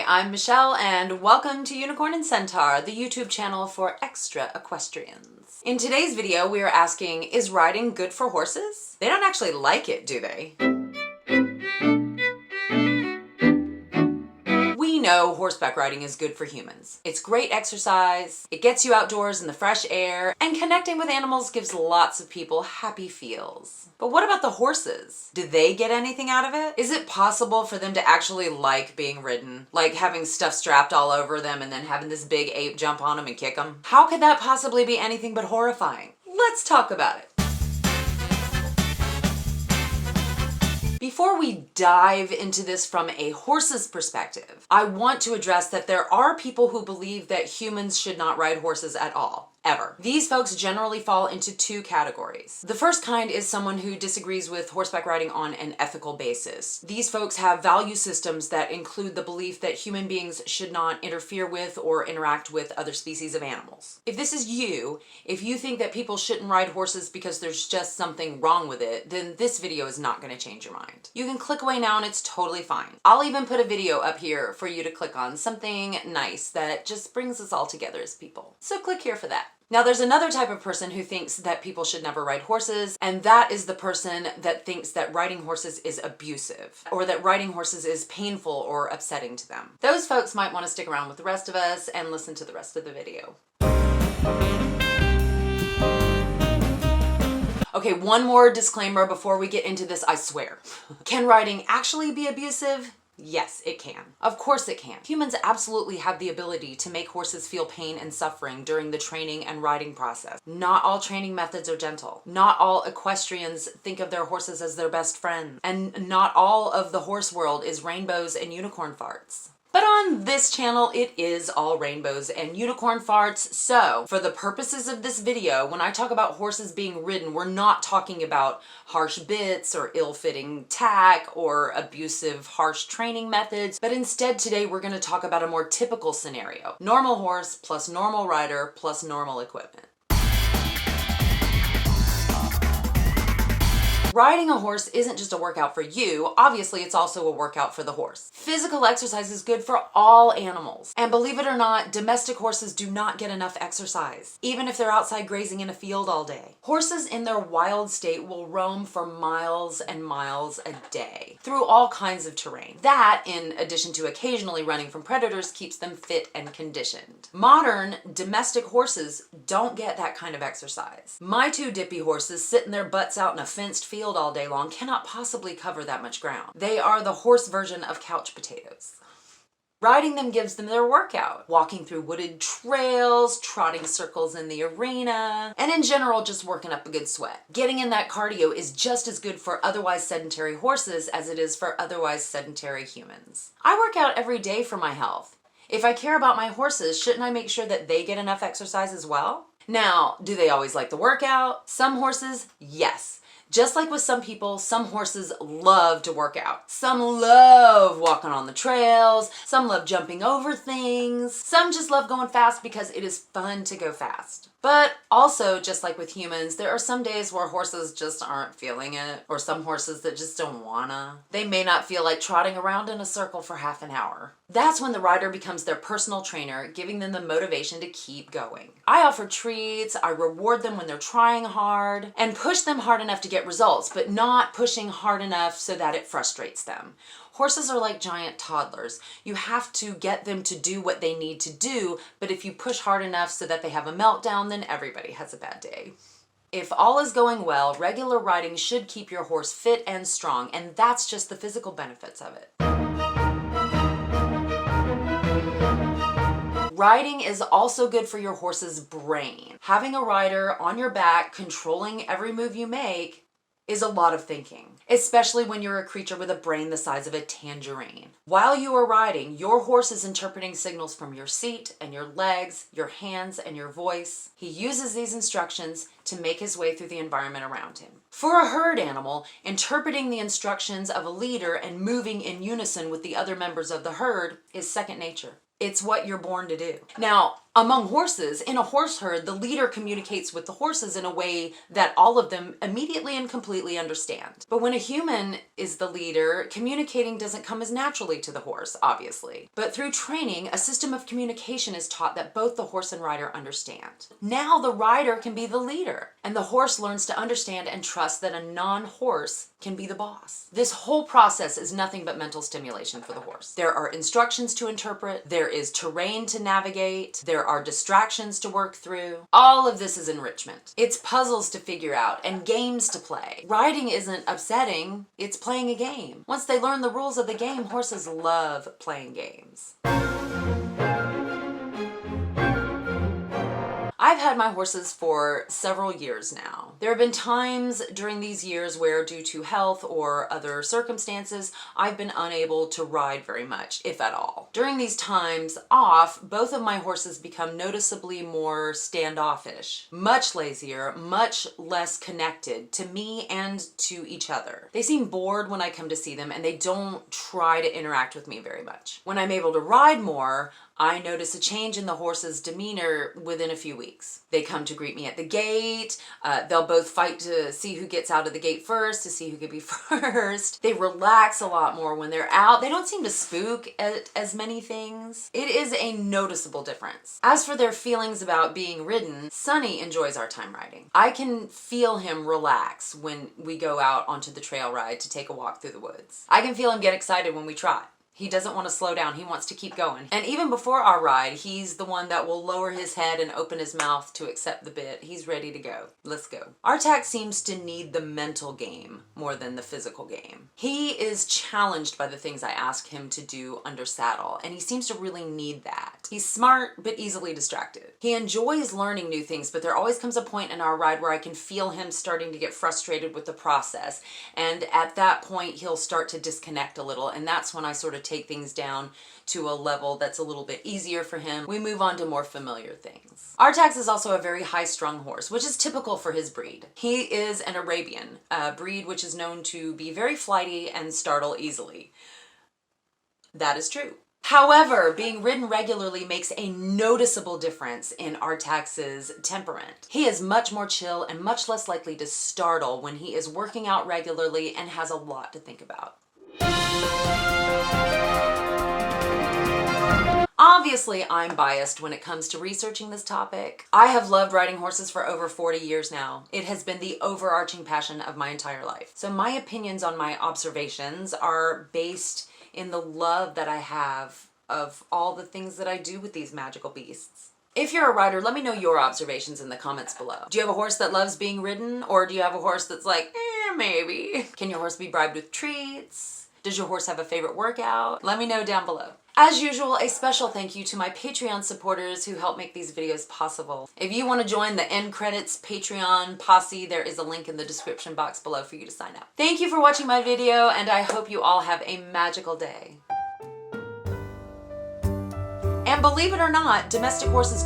Hi, I'm Michelle and welcome to Unicorn and Centaur, the YouTube channel for extra equestrians. In today's video, we are asking, is riding good for horses? They don't actually like it, do they? We know horseback riding is good for humans. It's great exercise, it gets you outdoors in the fresh air, and connecting with animals gives lots of people happy feels. But what about the horses? Do they get anything out of it? Is it possible for them to actually like being ridden? Like having stuff strapped all over them and then having this big ape jump on them and kick them? How could that possibly be anything but horrifying? Let's talk about it. Before we dive into this from a horse's perspective, I want to address that there are people who believe that humans should not ride horses at all. Ever. These folks generally fall into two categories. The first kind is someone who disagrees with horseback riding on an ethical basis. These folks have value systems that include the belief that human beings should not interfere with or interact with other species of animals. If this is you, if you think that people shouldn't ride horses because there's just something wrong with it, then this video is not going to change your mind. You can click away now and it's totally fine. I'll even put a video up here for you to click on, something nice that just brings us all together as people. So click here for that. Now there's another type of person who thinks that people should never ride horses, and that is the person that thinks that riding horses is abusive, or that riding horses is painful or upsetting to them. Those folks might want to stick around with the rest of us and listen to the rest of the video. Okay, one more disclaimer before we get into this, I swear. Can riding actually be abusive? Yes, it can. Of course it can. Humans absolutely have the ability to make horses feel pain and suffering during the training and riding process. Not all training methods are gentle. Not all equestrians think of their horses as their best friends. And not all of the horse world is rainbows and unicorn farts. But on this channel, it is all rainbows and unicorn farts. So for the purposes of this video, when I talk about horses being ridden, we're not talking about harsh bits or ill-fitting tack or abusive, harsh training methods. But instead today, we're going to talk about a more typical scenario. Normal horse plus normal rider plus normal equipment. Riding a horse isn't just a workout for you, obviously it's also a workout for the horse. Physical exercise is good for all animals. And believe it or not, domestic horses do not get enough exercise, even if they're outside grazing in a field all day. Horses in their wild state will roam for miles and miles a day through all kinds of terrain. That, in addition to occasionally running from predators, keeps them fit and conditioned. Modern domestic horses don't get that kind of exercise. My two dippy horses sitting their butts out in a fenced field all day long cannot possibly cover that much ground. They are the horse version of couch potatoes. Riding them gives them their workout, walking through wooded trails, trotting circles in the arena, and in general just working up a good sweat. Getting in that cardio is just as good for otherwise sedentary horses as it is for otherwise sedentary humans. I work out every day for my health. If I care about my horses, shouldn't I make sure that they get enough exercise as well? Now, do they always like the workout? Some horses, yes. Just like with some people, some horses love to work out. Some love walking on the trails. Some love jumping over things. Some just love going fast because it is fun to go fast. But also, just like with humans, there are some days where horses just aren't feeling it, or some horses that just don't wanna. They may not feel like trotting around in a circle for half an hour. That's when the rider becomes their personal trainer, giving them the motivation to keep going. I offer treats, I reward them when they're trying hard, and push them hard enough to get results, but not pushing hard enough so that it frustrates them. Horses are like giant toddlers. You have to get them to do what they need to do, but if you push hard enough so that they have a meltdown, then everybody has a bad day. If all is going well, regular riding should keep your horse fit and strong, and that's just the physical benefits of it. Riding is also good for your horse's brain. Having a rider on your back controlling every move you make is a lot of thinking, especially when you're a creature with a brain the size of a tangerine. While you are riding, your horse is interpreting signals from your seat and your legs, your hands and your voice. He uses these instructions to make his way through the environment around him. For a herd animal, interpreting the instructions of a leader and moving in unison with the other members of the herd is second nature. It's what you're born to do. Now, Among horses, in a horse herd, the leader communicates with the horses in a way that all of them immediately and completely understand. But when a human is the leader, communicating doesn't come as naturally to the horse, obviously. But through training, a system of communication is taught that both the horse and rider understand. Now the rider can be the leader, and the horse learns to understand and trust that a non-horse can be the boss. This whole process is nothing but mental stimulation for the horse. There are instructions to interpret, there is terrain to navigate, there are distractions to work through. All of this is enrichment. It's puzzles to figure out and games to play. Riding isn't upsetting, it's playing a game. Once they learn the rules of the game, horses love playing games. I've had my horses for several years now. There have been times during these years where, due to health or other circumstances, I've been unable to ride very much, if at all. During these times off, both of my horses become noticeably more standoffish, much lazier, much less connected to me and to each other. They seem bored when I come to see them, and they don't try to interact with me very much. When I'm able to ride more, I notice a change in the horse's demeanor within a few weeks. They come to greet me at the gate. They'll both fight to see who gets out of the gate first, to see who could be first. They relax a lot more when they're out. They don't seem to spook at as many things. It is a noticeable difference. As for their feelings about being ridden, Sonny enjoys our time riding. I can feel him relax when we go out onto the trail ride to take a walk through the woods. I can feel him get excited when we trot. He doesn't want to slow down. He wants to keep going. And even before our ride, he's the one that will lower his head and open his mouth to accept the bit. He's ready to go. Let's go. Artax seems to need the mental game more than the physical game. He is challenged by the things I ask him to do under saddle, and he seems to really need that. He's smart, but easily distracted. He enjoys learning new things, but there always comes a point in our ride where I can feel him starting to get frustrated with the process. And at that point, he'll start to disconnect a little, and that's when I sort of take things down to a level that's a little bit easier for him. We move on to more familiar things. Artax is also a very high-strung horse, which is typical for his breed. He is an Arabian, a breed which is known to be very flighty and startle easily. That is true. However, being ridden regularly makes a noticeable difference in Artax's temperament. He is much more chill and much less likely to startle when he is working out regularly and has a lot to think about. Obviously, I'm biased when it comes to researching this topic. I have loved riding horses for over 40 years now. It has been the overarching passion of my entire life. So my opinions on my observations are based in the love that I have of all the things that I do with these magical beasts. If you're a rider, let me know your observations in the comments below. Do you have a horse that loves being ridden, or do you have a horse that's like, maybe? Can your horse be bribed with treats? Does your horse have a favorite workout? Let me know down below. As usual, a special thank you to my Patreon supporters who help make these videos possible. If you want to join the End Credits Patreon posse, there is a link in the description box below for you to sign up. Thank you for watching my video, and I hope you all have a magical day. And believe it or not, domestic horses